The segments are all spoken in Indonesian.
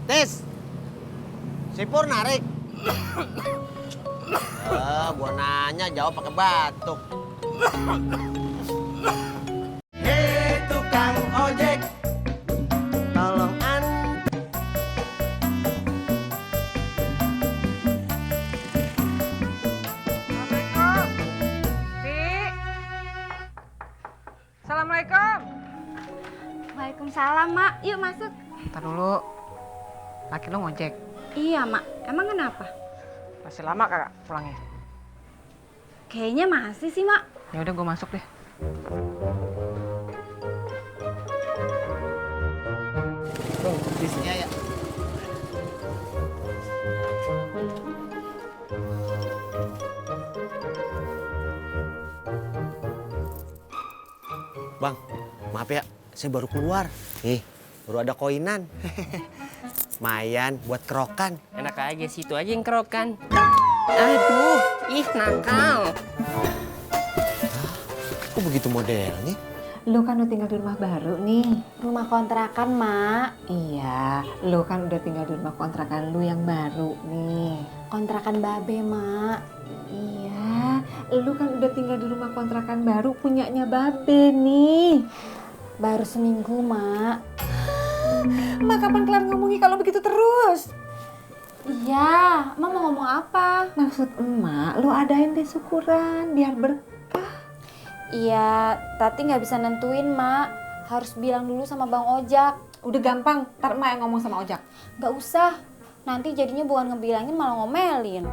Tis, si Pur narik. Gua nanya jawab pakai batuk. Hei tukang ojek, tolong Assalamualaikum. Dik. Assalamualaikum. Waalaikumsalam, Mak. Yuk masuk. Ntar dulu. Laki lo ngojek. Iya, Mak. Emang kenapa? Masih lama kagak pulangnya? Kayaknya masih sih, Mak. Ya udah gue masuk deh. Bang, bisnya ya. Bang, maaf ya, saya baru keluar. Baru ada koinan. Mayan buat kerokan. Enak aja situ aja yang kerokan. Aduh, ih nakal. Kok begitu modelnya? Lu kan udah tinggal di rumah baru nih. Rumah kontrakan, Mak. Iya, lu kan udah tinggal di rumah kontrakan lu yang baru nih. Kontrakan Babe, Mak. Iya, lu kan udah tinggal di rumah kontrakan baru punyanya Babe nih. Baru seminggu, Mak. Mak kapan kelar ngomongnya kalau begitu terus? Iya, Mak mau ngomong apa? Maksud emak, lu adain deh syukuran biar berkah. Iya, Tati nggak bisa nentuin, Mak. Harus bilang dulu sama Bang Ojak. Udah gampang, ntar emak yang ngomong sama Ojak. Nggak usah. Nanti jadinya bukan ngebilangin malah ngomelin.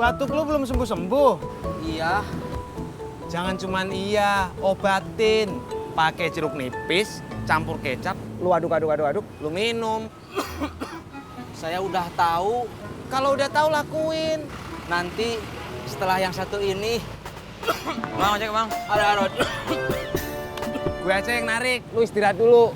Batuk lu belum sembuh-sembuh? Iya. Jangan cuman iya, obatin. Pakai jeruk nipis, campur kecap, lu aduk, lu minum. Saya udah tahu. Kalau udah tahu lakuin. Nanti setelah yang satu ini. Bang, ojek bang. Ada. Gue aja yang narik, lu istirahat dulu.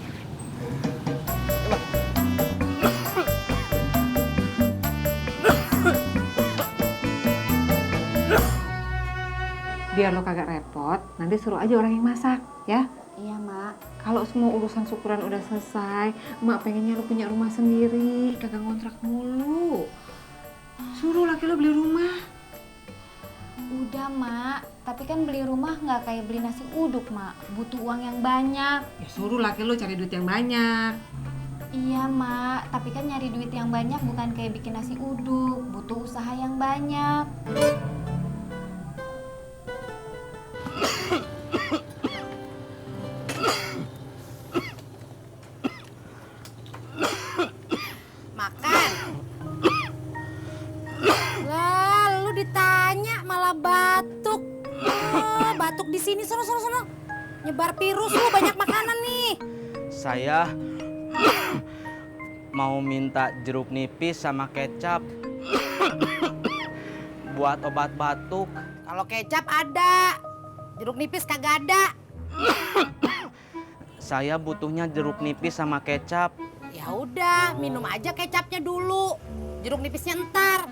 Biar lo kagak repot, nanti suruh aja orang yang masak, ya. Iya, Mak. Kalau semua urusan syukuran udah selesai, emak pengennya lo punya rumah sendiri, kagak ngontrak mulu. Suruh laki lo beli rumah. Udah, Mak. Tapi kan beli rumah nggak kayak beli nasi uduk, Mak. Butuh uang yang banyak. Ya suruh laki lo cari duit yang banyak. Iya, Mak. Tapi kan nyari duit yang banyak bukan kayak bikin nasi uduk. Butuh usaha yang banyak. Makan. Lah, lu ditanya malah batuk. Oh, batuk di sini sono. Nyebar virus lu, banyak makanan nih. Saya mau minta jeruk nipis sama kecap buat obat batuk. Kalau kecap ada, jeruk nipis kagak ada. Saya butuhnya jeruk nipis sama kecap. Ya udah, minum aja kecapnya dulu. Jeruk nipisnya entar.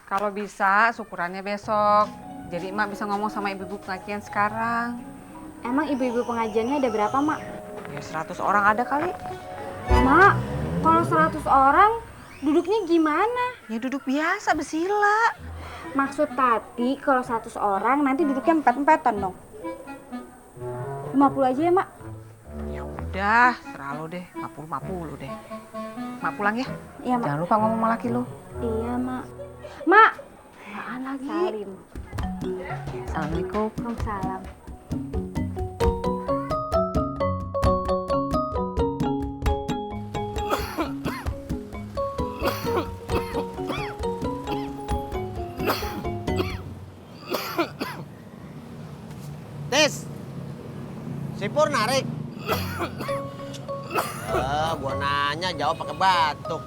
Kalau bisa syukurannya besok. Jadi emak bisa ngomong sama ibu-ibu pengajian sekarang. Emang ibu-ibu pengajiannya ada berapa, Mak? Ya 100 orang ada kali. Mak, kalau 100 orang duduknya gimana? Ya duduk biasa bersila. Maksud Tati kalau 100 orang nanti duduknya empet-empetan dong. 50 aja ya, Mak? Ya udah, serah lo deh. 50 deh. Mak pulang ya. Iya, Mak. Jangan lupa ngomong sama laki lo. Iya, Mak. Mak! Apaan lagi? Salim. Assalamualaikum. Waalaikumsalam. Tis, si Pur narik. Gua nanya jawab pakai batuk.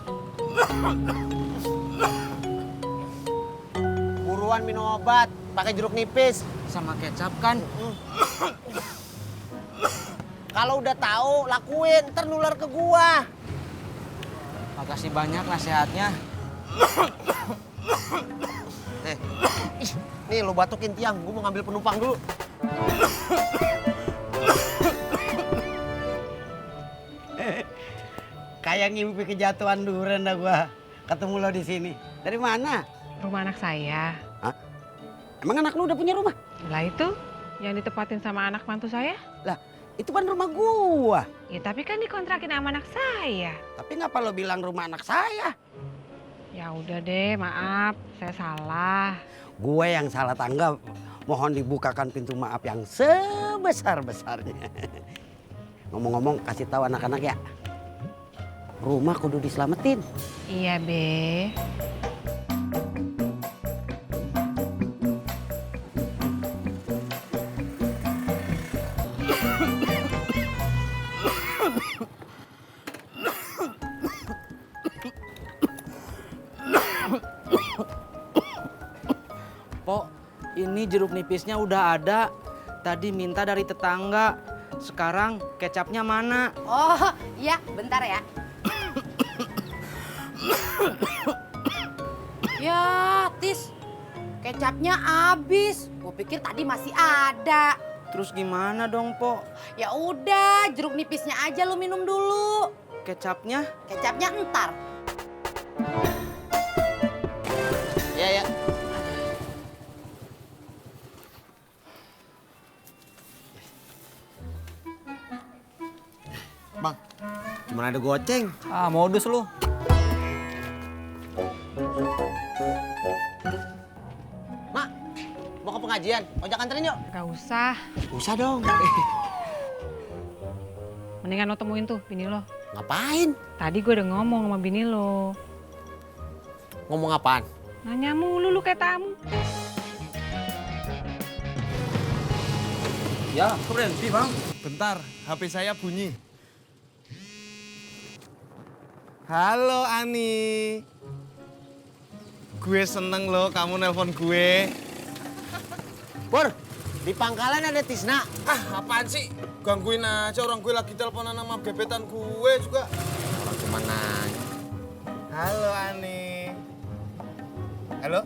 Buruan minum obat, pakai jeruk nipis. Sama kecap kan? Kalau udah tahu, lakuin, ntar nular ke gua. Makasih banyak nasihatnya. Nih lo batukin tiang, gua mau ngambil penumpang dulu. Kayak ngimpi kejatuhan duren dah gua. Ketemu lo di sini. Dari mana? Rumah anak saya. Emang anak lu udah punya rumah? Lah itu yang ditempatin sama anak mantu saya. Lah, itu kan rumah gua. Ya tapi kan dikontrakin sama anak saya. Tapi ngapa lo bilang rumah anak saya? Ya udah deh, maaf, saya salah. Gue yang salah tanggap. Mohon dibukakan pintu maaf yang sebesar-besarnya. Ngomong-ngomong, kasih tahu anak-anak ya. Rumah kudu diselamatin. Iya, Be. Pok, ini jeruk nipisnya udah ada. Tadi minta dari tetangga. Sekarang kecapnya mana? Oh, iya, bentar ya. Ya, Tis. Kecapnya habis. Gue pikir tadi masih ada. Terus gimana dong, Pok? Ya udah, jeruk nipisnya aja lu minum dulu. Kecapnya? Kecapnya entar. Ya. Bang, cuma ada goceng. Ah, modus lu. Mak, mau ke pengajian? Ojek anterin yuk. Gak usah. Usah dong. Mendingan lo temuin tuh bini lo. Ngapain? Tadi gue udah ngomong sama bini lo. Ngomong apaan? Nanya mulu lu kayak tamu. Ya, berhenti, Bang. Bentar, HP saya bunyi. Halo, Ani. Gue seneng loh kamu nelpon gue. Pur, di pangkalan ada Tisna. Ah, apaan sih? Gangguin aja orang gue lagi teleponan sama gebetan gue juga. Orang cuma nanya. Halo, Ani. Halo?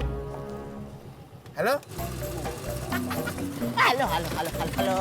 Halo? Halo.